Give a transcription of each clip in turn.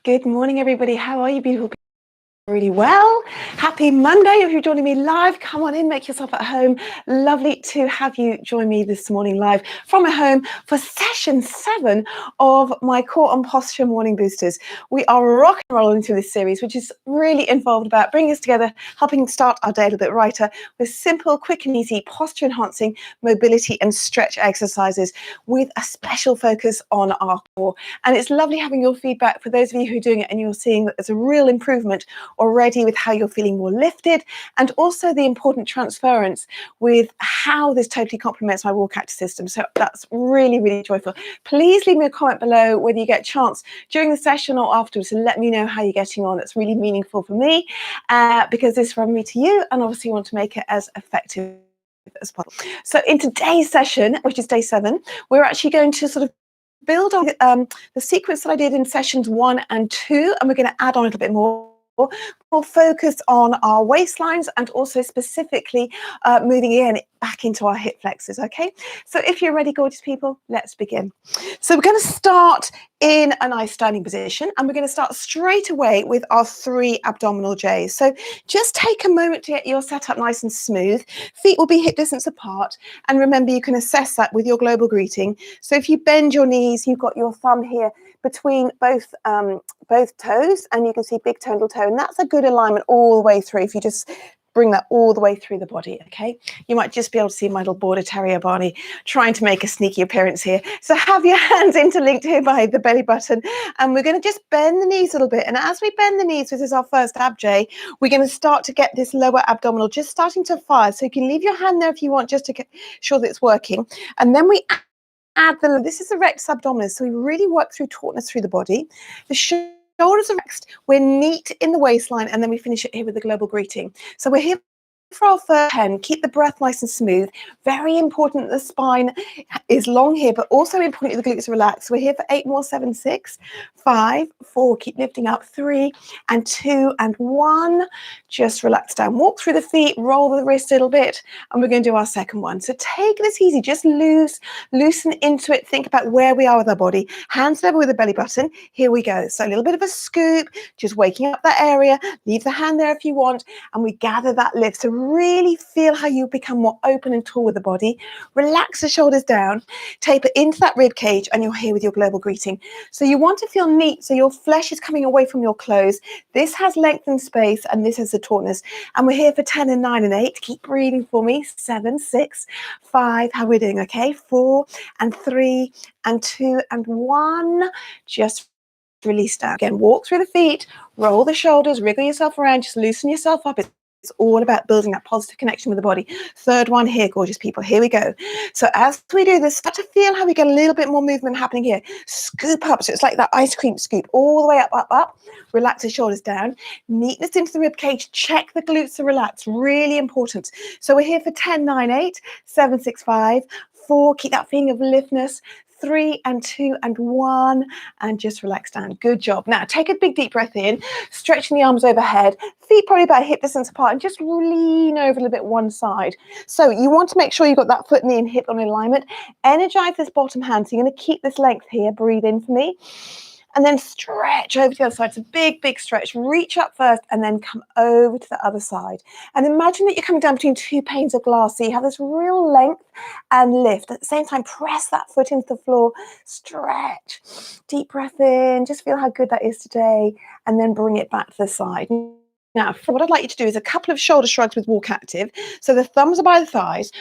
Good morning, everybody. How are you, beautiful people? Really well. Happy Monday. If you're joining me live, come on in, make yourself at home. Lovely to have you join me this morning live from my home for session 7 of my Core and Posture Morning Boosters. We are rock and rolling through this series, which is really involved about bringing us together, helping start our day a little bit brighter with simple, quick and easy posture enhancing mobility and stretch exercises with a special focus on our core. And it's lovely having your feedback for those of you who are doing it and you're seeing that there's a real improvement already with how you're feeling more lifted, and also the important transference with how this totally complements my WalkActive system. So that's really, really joyful. Please leave me a comment below whether you get a chance during the session or afterwards, and let me know how you're getting on. That's really meaningful for me because this is from me to you, and obviously want to make it as effective as possible. So in today's session, which is day 7, we're actually going to sort of build on the sequence that I did in sessions 1 and 2, and we're going to add on a little bit more. We'll focus on our waistlines and also specifically moving in back into our hip flexors, okay? So if you're ready, gorgeous people, let's begin. So we're going to start in a nice standing position, and we're going to start straight away with our 3 abdominal J's. So just take a moment to get your setup nice and smooth. Feet will be hip distance apart, and remember you can assess that with your global greeting. So if you bend your knees, you've got your thumb here between both toes, and you can see big toe, little toe, and that's a good alignment all the way through. If you just bring that all the way through the body, okay? You might just be able to see my little border terrier Barney trying to make a sneaky appearance here. So have your hands interlinked here by the belly button, and we're going to just bend the knees a little bit. And as we bend the knees, this is our first ab J, we're going to start to get this lower abdominal just starting to fire. So you can leave your hand there if you want, just to get sure that it's working. And then we add this is the rectus abdominis, so we really work through tautness through the body. The shoulders are relaxed, we're neat in the waistline, and then we finish it here with the global greeting. So we're here for our first 10. Keep the breath nice and smooth. Very important that the spine is long here, but also important the glutes are relaxed. We're here for 8 more. 7, 6, 5, 4. Keep lifting up. 3 and 2 and 1. Just relax down. Walk through the feet. Roll the wrist a little bit, and we're going to do our second one. So take this easy. Just loosen into it. Think about where we are with our body. Hands level with the belly button. Here we go. So a little bit of a scoop. Just waking up that area. Leave the hand there if you want, and we gather that lift. So really feel how you become more open and tall with the body. Relax the shoulders down, taper into that rib cage, and you're here with your global greeting. So you want to feel neat, so your flesh is coming away from your clothes. This has length and space, and this has the tautness. And we're here for 10 and 9 and 8. Keep breathing for me. 7, 6, 5. How we're doing, okay? 4 and 3 and 2 and 1. Just release down. Again, walk through the feet, roll the shoulders, wriggle yourself around, just loosen yourself up. It's all about building that positive connection with the body. Third one here, gorgeous people. Here we go. So as we do this, start to feel how we get a little bit more movement happening here. Scoop up. So it's like that ice cream scoop all the way up, up, up. Relax the shoulders down. Neatness into the rib cage. Check the glutes are relaxed. Really important. So we're here for 10, 9, 8, 7, 6, 5, 4. Keep that feeling of liftness. 3 and 2 and 1, and just relax down. Good job. Now take a big deep breath in, stretching the arms overhead, feet probably about hip distance apart, and just lean over a little bit one side. So you want to make sure you've got that foot, knee and hip on alignment. Energize this bottom hand. So you're going to keep this length here. Breathe in for me. And then stretch over to the other side. So big, big stretch. Reach up first and then come over to the other side. And imagine that you're coming down between 2 panes of glass. So you have this real length and lift. At the same time, press that foot into the floor. Stretch. Deep breath in. Just feel how good that is today. And then bring it back to the side. Now, what I'd like you to do is a couple of shoulder shrugs with WalkActive. So the thumbs are by the thighs.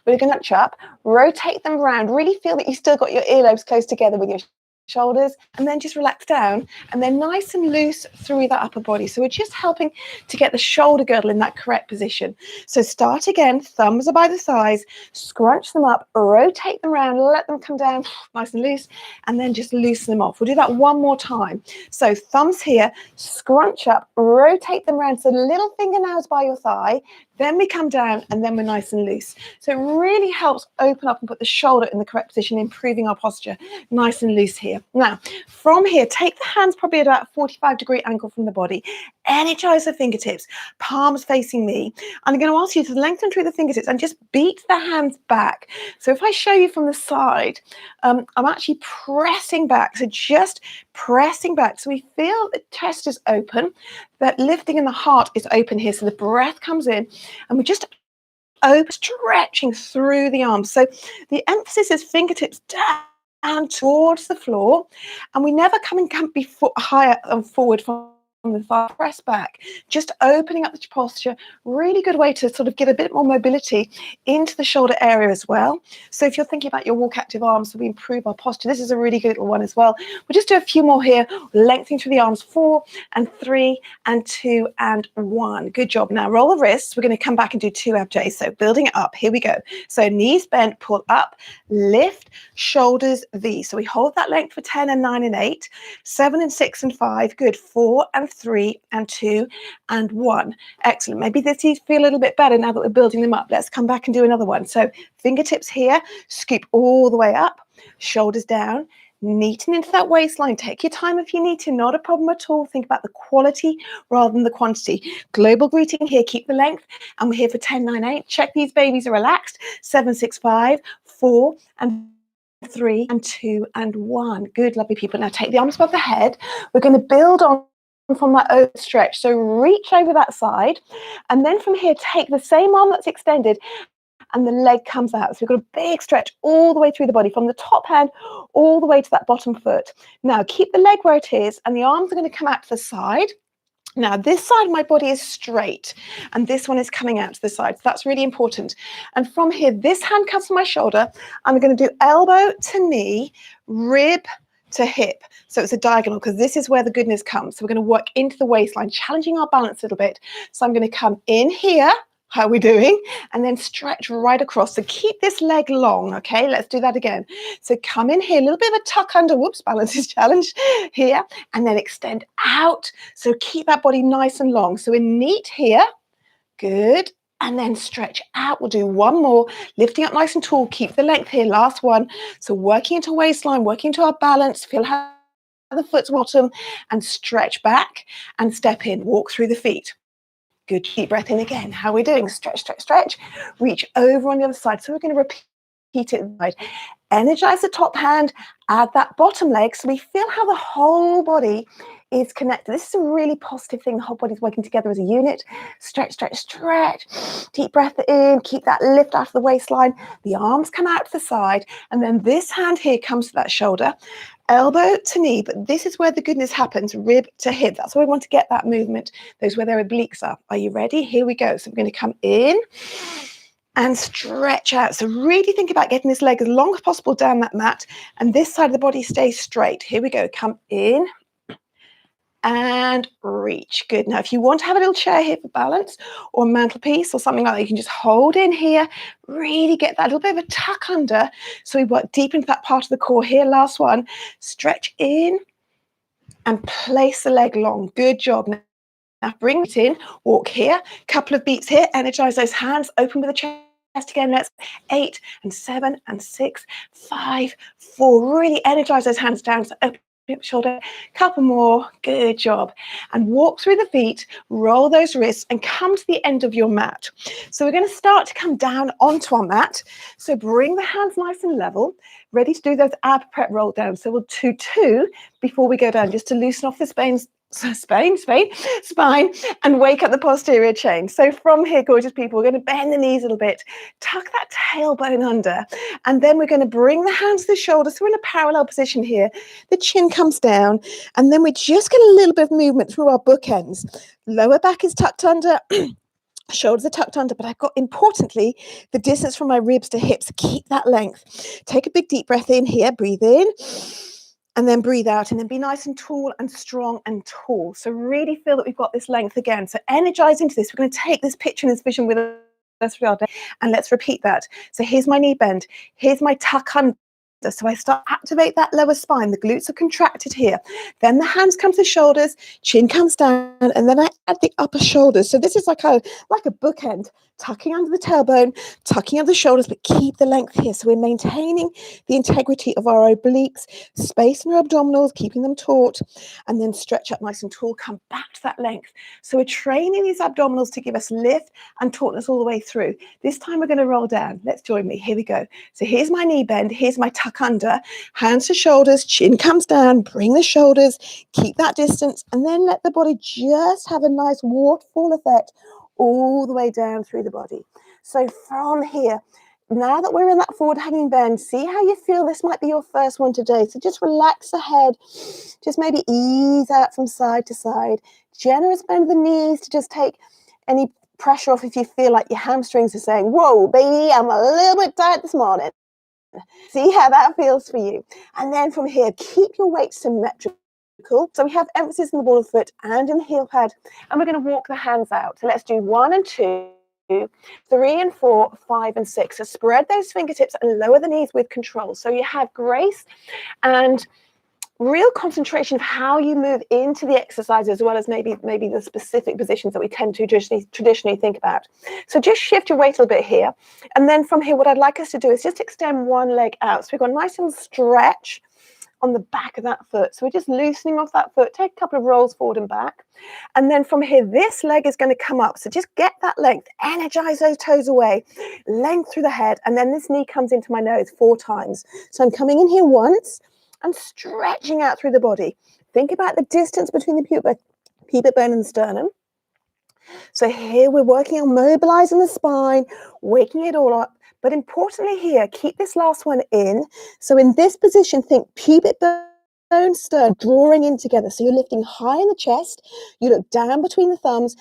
We're going to nudge up, rotate them around. Really feel that you still got your earlobes close together with your shoulders, and then just relax down, and then nice and loose through that upper body. So we're just helping to get the shoulder girdle in that correct position. So start again, thumbs are by the thighs, scrunch them up, rotate them around, let them come down nice and loose, and then just loosen them off. We'll do that one more time. So thumbs here, scrunch up, rotate them around, so little fingernails by your thigh, Then we come down and then we're nice and loose. So it really helps open up and put the shoulder in the correct position, improving our posture. Nice and loose here. Now, from here, take the hands probably at about a 45-degree angle from the body. Energize the fingertips, palms facing me. I'm going to ask you to lengthen through the fingertips and just beat the hands back. So if I show you from the side, I'm actually pressing back. So just pressing back. So we feel the chest is open, that lifting in the heart is open here. So the breath comes in and we're just open, stretching through the arms. So the emphasis is fingertips down towards the floor, and we never come and be higher and forward from the thigh. Press back, just opening up the posture. Really good way to sort of get a bit more mobility into the shoulder area as well. So if you're thinking about your WalkActive arms, so we improve our posture, this is a really good little one as well. We'll just do a few more here, lengthening through the arms, 4 and 3 and 2 and 1. Good job. Now roll the wrists. We're going to come back and do 2 abjs. So building it up. Here we go. So knees bent, pull up, lift, shoulders V. So we hold that length for 10 and 9 and 8, 7 and 6 and 5. Good. 4 and 3 and 2 and 1. Excellent. Maybe this feel a little bit better now that we're building them up. Let's come back and do another one. So fingertips here, scoop all the way up, shoulders down, neaten into that waistline. Take your time if you need to, not a problem at all. Think about the quality rather than the quantity. Global greeting here, keep the length, and we're here for 10, 9, 8. Check these babies are relaxed. 7, 6, 5, 4 and 3 and 2 and 1. Good, lovely people. Now take the arms above the head. We're going to build on from that over stretch. So reach over that side, and then from here take the same arm that's extended and the leg comes out. So we've got a big stretch all the way through the body, from the top hand all the way to that bottom foot. Now keep the leg where it is, and the arms are going to come out to the side. Now this side of my body is straight and this one is coming out to the side. So that's really important. And from here, this hand comes to my shoulder. I'm going to do elbow to knee, rib to hip. So it's a diagonal because this is where the goodness comes. So we're going to work into the waistline, challenging our balance a little bit. So I'm going to come in here. How are we doing? And then stretch right across. So keep this leg long. Okay, let's do that again. So come in here, a little bit of a tuck under. Whoops, balance is challenged here. And then extend out. So keep that body nice and long. So we're neat here. Good. And then stretch out. We'll do one more, lifting up nice and tall. Keep the length here. Last one. So working into waistline, working into our balance. Feel how the foot's bottom, and stretch back and step in. Walk through the feet. Good. Deep breath in again. How are we doing? Stretch, stretch, stretch. Reach over on the other side. So we're going to repeat it. Energize the top hand. Add that bottom leg. So we feel how the whole body is connected. This is a really positive thing. The whole body's working together as a unit. Stretch, stretch, stretch. Deep breath in. Keep that lift out of the waistline. The arms come out to the side. And then this hand here comes to that shoulder. Elbow to knee, but this is where the goodness happens, rib to hip. That's where we want to get that movement. Those where their obliques are. Are you ready? Here we go. So we're going to come in and stretch out. So really think about getting this leg as long as possible down that mat, and this side of the body stays straight. Here we go. Come in and reach. Good. Now, if you want to have a little chair here for balance, or mantelpiece or something like that, you can just hold in here. Really get that little bit of a tuck under. So we work deep into that part of the core here. Last one. Stretch in and place the leg long. Good job. Now bring it in. Walk here. Couple of beats here. Energize those hands. Open with the chest again. Let's 8 and 7 and 6, 5, 4. Really energize those hands down. So open shoulder, couple more. Good job. And walk through the feet, roll those wrists, and come to the end of your mat. So we're going to start to come down onto our mat. So bring the hands nice and level, ready to do those ab prep roll down. So we'll do 2 before we go down, just to loosen off the spine, and wake up the posterior chain. So from here, gorgeous people, we're going to bend the knees a little bit, tuck that tailbone under, and then we're going to bring the hands to the shoulders. So we're in a parallel position here. The chin comes down, and then we just get a little bit of movement through our bookends. Lower back is tucked under. Shoulders are tucked under, but I've got, importantly, the distance from my ribs to hips. Keep that length. Take a big deep breath in here. Breathe in. And then breathe out, and then be nice and tall and strong and tall. So really feel that we've got this length again. So energize into this. We're going to take this picture and this vision with us throughout the day, and let's repeat that. So here's my knee bend. Here's my tuck under. So I start to activate that lower spine. The glutes are contracted here. Then the hands come to the shoulders, chin comes down, and then I add the upper shoulders. So this is like a bookend, tucking under the tailbone, tucking under the shoulders, but keep the length here. So we're maintaining the integrity of our obliques, space in our abdominals, keeping them taut, and then stretch up nice and tall, come back to that length. So we're training these abdominals to give us lift and tautness all the way through. This time we're going to roll down. Let's join me. Here we go. So here's my knee bend. Here's my tuck under, hands to shoulders, chin comes down, bring the shoulders, keep that distance, and then let the body just have a nice waterfall effect all the way down through the body. So from here, now that we're in that forward hanging bend, see how you feel. This might be your first one today. So just relax the head, just maybe ease out from side to side. Generous bend of the knees to just take any pressure off if you feel like your hamstrings are saying, whoa, baby, I'm a little bit tight this morning. See how that feels for you. And then from here, keep your weight symmetrical. So we have emphasis in the ball of the foot and in the heel pad. And we're going to walk the hands out. So let's do 1 and 2, 3 and 4, 5 and 6. So spread those fingertips and lower the knees with control. So you have grace and real concentration of how you move into the exercise, as well as maybe the specific positions that we tend to traditionally think about. So just shift your weight a little bit here. And then from here, what I'd like us to do is just extend one leg out. So we've got a nice little stretch on the back of that foot. So we're just loosening off that foot. Take a couple of rolls forward and back. And then from here, this leg is going to come up. So just get that length, energize those toes away, length through the head. And then this knee comes into my nose 4 times. So I'm coming in here once, and stretching out through the body. Think about the distance between the pubic bone and the sternum. So here we're working on mobilizing the spine, waking it all up. But importantly here, keep this last one in. So in this position, think pubic bone, sternum, drawing in together. So you're lifting high in the chest. You look down between the thumbs,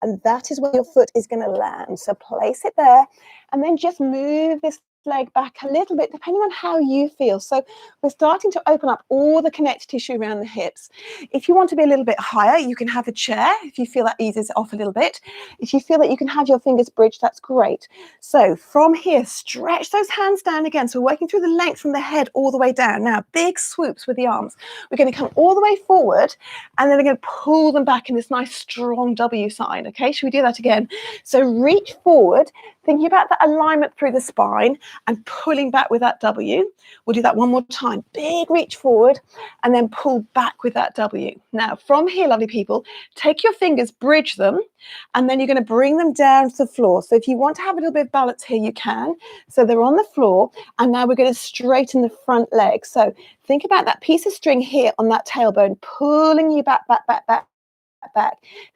and that is where your foot is going to land. So place it there, and then just move this leg back a little bit, depending on how you feel. So we're starting to open up all the connective tissue around the hips. If you want to be a little bit higher, you can have a chair if you feel that eases it off a little bit. If you feel that you can have your fingers bridged, that's great. So from here, stretch those hands down again. So we're working through the length from the head all the way down. Now, big swoops with the arms. We're going to come all the way forward, and then we're going to pull them back in this nice strong W sign. Okay, should we do that again? So reach forward, thinking about that alignment through the spine and pulling back with that W. We'll do that one more time. Big reach forward and then pull back with that W. Now, from here, lovely people, take your fingers, bridge them, and then you're going to bring them down to the floor. So if you want to have a little bit of balance here, you can. So they're on the floor, and now we're going to straighten the front leg. So think about that piece of string here on that tailbone, pulling you back.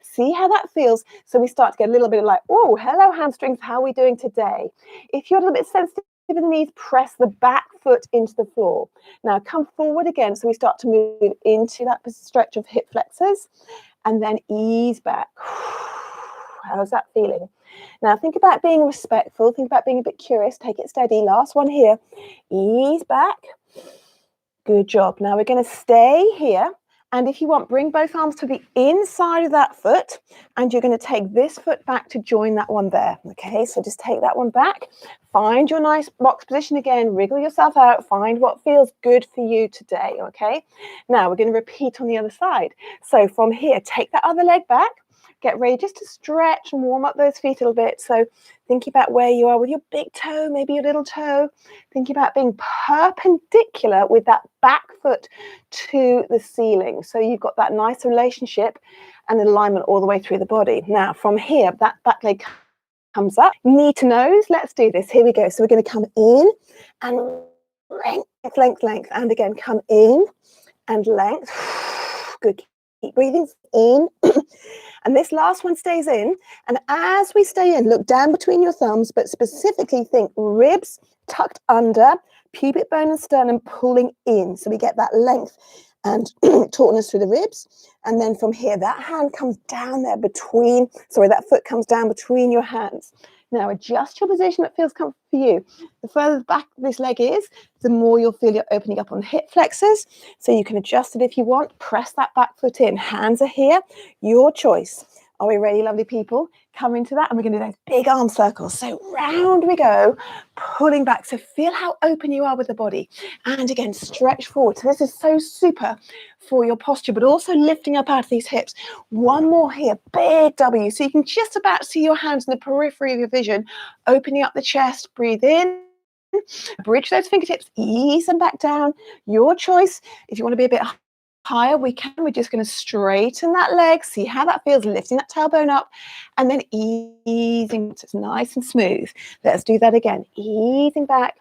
See how that feels. So we start to get a little bit of like, oh, hello hamstrings, how are we doing today? If you're a little bit sensitive to the knees, press the back foot into the floor. Now come forward again. So we start to move into that stretch of hip flexors, and then ease back. How's that feeling? Now think about being respectful. Think about being a bit curious. Take it steady. Last one here. Ease back. Good job. Now we're going to stay here. And if you want, bring both arms to the inside of that foot, and you're going to take this foot back to join that one there. Okay, so just take that one back. Find your nice box position again. Wriggle yourself out. Find what feels good for you today. Okay, now we're going to repeat on the other side. So from here, take that other leg back. Get ready just to stretch and warm up those feet a little bit. So thinking about where you are with your big toe, maybe your little toe. Thinking about being perpendicular with that back foot to the ceiling. So you've got that nice relationship and alignment all the way through the body. Now from here, that back leg comes up. Knee to nose. Let's do this. Here we go. So we're going to come in and length. And again, come in and length. Good. Keep breathing in. And this last one stays in. And as we stay in, look down between your thumbs, but specifically think ribs tucked under, pubic bone and sternum pulling in. So we get that length and tautness through the ribs. And then from here, that hand comes down there that foot comes down between your hands. Now adjust your position that feels comfortable for you. The further back this leg is, the more you'll feel you're opening up on the hip flexors. So you can adjust it if you want. Press that back foot in. Hands are here. Your choice. Are we ready, lovely people? Come into that, and we're going to do those big arm circles. So round we go, pulling back. So feel how open you are with the body. And again, stretch forward. So this is so super for your posture, but also lifting up out of these hips. One more here, big W. So you can just about see your hands in the periphery of your vision, opening up the chest. Breathe in. Bridge those fingertips, ease them back down. Your choice. If you want to be a bit higher, we can. We're just going to straighten that leg, see how that feels, lifting that tailbone up, and then easing so it's nice and smooth. Let's do that again, easing back.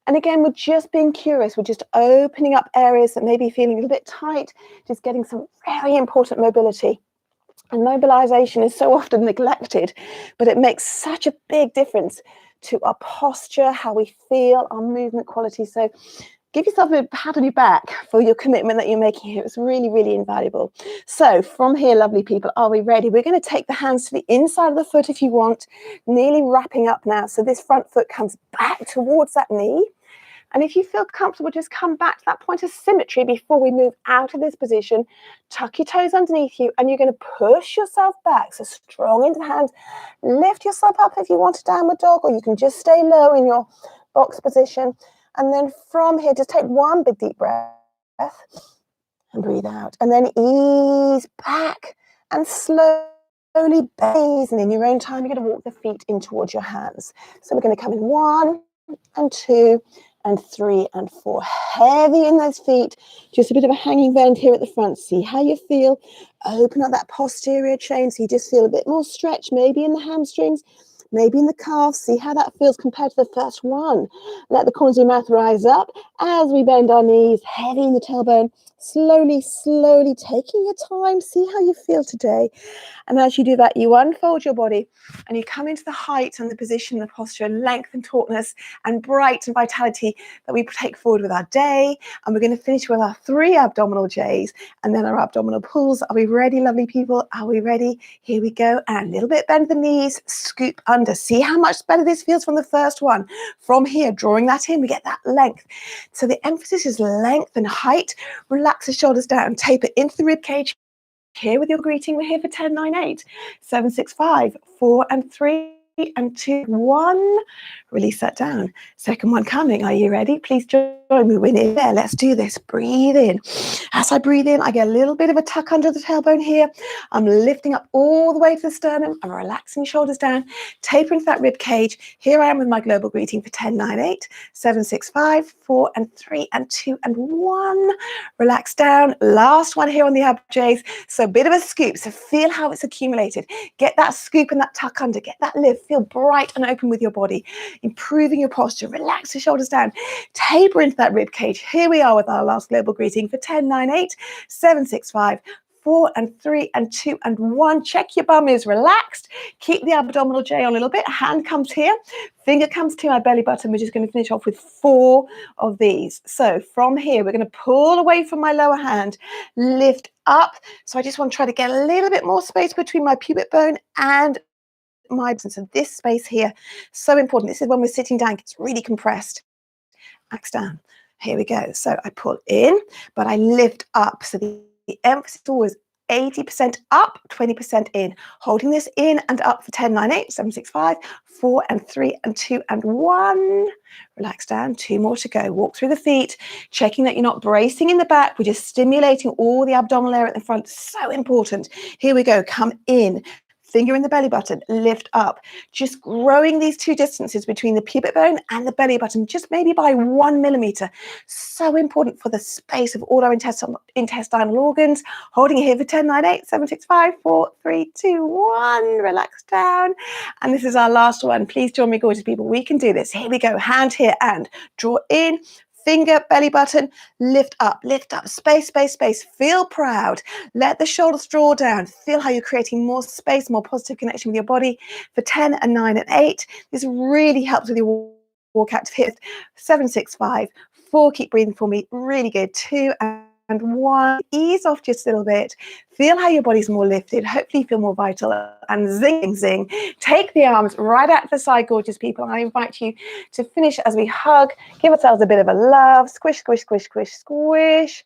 And again, we're just being curious. We're just opening up areas that may be feeling a little bit tight, just getting some very important mobility. And mobilization is so often neglected, but it makes such a big difference to our posture, how we feel, our movement quality. So give yourself a pat on your back for your commitment that you're making here. It's really, really invaluable. So from here, lovely people, are we ready? We're going to take the hands to the inside of the foot if you want, nearly wrapping up now. So this front foot comes back towards that knee. And if you feel comfortable, just come back to that point of symmetry before we move out of this position. Tuck your toes underneath you, and you're going to push yourself back. So strong into the hands. Lift yourself up if you want a downward dog, or you can just stay low in your box position. And then from here, just take one big deep breath and breathe out. And then ease back and slowly base. And in your own time, you're going to walk the feet in towards your hands. So we're going to come in 1 and 2 and 3 and 4. Heavy in those feet. Just a bit of a hanging bend here at the front. See how you feel. Open up that posterior chain so you just feel a bit more stretch, maybe in the hamstrings, maybe in the calves. See how that feels compared to the first one. Let the corners of your mouth rise up as we bend our knees, heavy in the tailbone. Slowly, slowly taking your time. See how you feel today. And as you do that, you unfold your body and you come into the height and the position, the posture, length and tautness and bright and vitality that we take forward with our day. And we're going to finish with our 3 abdominal J's and then our abdominal pulls. Are we ready, lovely people? Are we ready? Here we go. And a little bit bend the knees, scoop under. See how much better this feels from the first one. From here, drawing that in, we get that length. So the emphasis is length and height. Relax the shoulders down, taper into the rib cage. Here with your greeting, we're here for 10, 9, 8, 7, 6, 5, 4 and 3 and 2, 1. Release that down. Second one coming. Are you ready? Please join me. We're in there. Let's do this. Breathe in. As I breathe in, I get a little bit of a tuck under the tailbone here. I'm lifting up all the way to the sternum. I'm relaxing shoulders down. Taper into that rib cage. Here I am with my global greeting for 10, 9, 8, 7, 6, 5, 4 and 3 and 2 and 1. Relax down. Last one here on the ab J's. So a bit of a scoop. So feel how it's accumulated. Get that scoop and that tuck under. Get that lift. Feel bright and open with your body. Improving your posture. Relax the shoulders down. Taper into that rib cage. Here we are with our last global greeting for 10, 9, 8, 7, 6, 5, 4 and 3 and 2 and 1. Check your bum is relaxed. Keep the abdominal J on a little bit. Hand comes here. Finger comes to my belly button. We're just going to finish off with 4 of these. So from here, we're going to pull away from my lower hand. Lift up. So I just want to try to get a little bit more space between my pubic bone and my, so this space here, so important. This is when we're sitting down, it's really compressed. Axe down. Here we go. So I pull in, but I lift up. So the emphasis is always 80% up, 20% in. Holding this in and up for 10, 9, 8, 7, 6, 5, 4 and 3 and 2 and 1. Relax down. 2 more to go. Walk through the feet, checking that you're not bracing in the back. We're just stimulating all the abdominal area at the front. So important. Here we go. Come in. Finger in the belly button, lift up. Just growing these 2 distances between the pubic bone and the belly button, just maybe by 1 millimeter. So important for the space of all our intestinal organs. Holding it here for 10, 9, 8, 7, 6, 5, 4, 3, 2, 1. Relax down. And this is our last one. Please join me, gorgeous people. We can do this. Here we go. Hand here and draw in. Finger, belly button, lift up, space, space, space. Feel proud. Let the shoulders draw down. Feel how you're creating more space, more positive connection with your body for 10 and 9 and 8. This really helps with your WalkActive hips. 7, 6, 5, 4. Keep breathing for me. Really good. 2 and 1. Ease off just a little bit. Feel how your body's more lifted. Hopefully you feel more vital. And zing, zing. Take the arms right out to the side, gorgeous people. I invite you to finish as we hug. Give ourselves a bit of a love. Squish, squish, squish, squish, squish.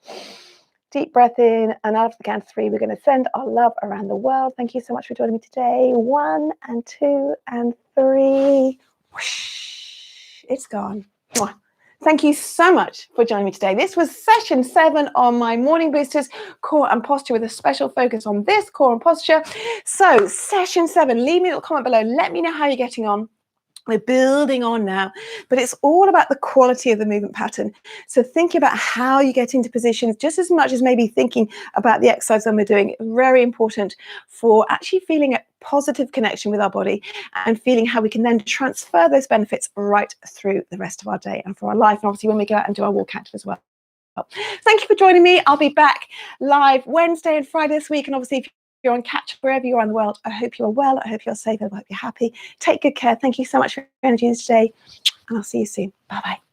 deep breath in, and after the count of 3, we're going to send our love around the world. Thank you so much for joining me today. 1 and 2 and 3. Whoosh, it's gone. Mwah. Thank you so much for joining me today. This was session 7 on my morning boosters, core and posture, with a special focus on this, core and posture. So session 7, leave me a little comment below. Let me know how you're getting on. We're building on now, but it's all about the quality of the movement pattern. So thinking about how you get into positions just as much as maybe thinking about the exercise that we're doing. Very important for actually feeling a positive connection with our body and feeling how we can then transfer those benefits right through the rest of our day and for our life. And obviously when we go out and do our WalkActive as well. Thank you for joining me. I'll be back live Wednesday and Friday this week. And obviously if you're on catch wherever you are in the world, I hope you're well. I hope you're safe. I hope you're happy. Take good care. Thank you so much for your energy today. And I'll see you soon. Bye-bye.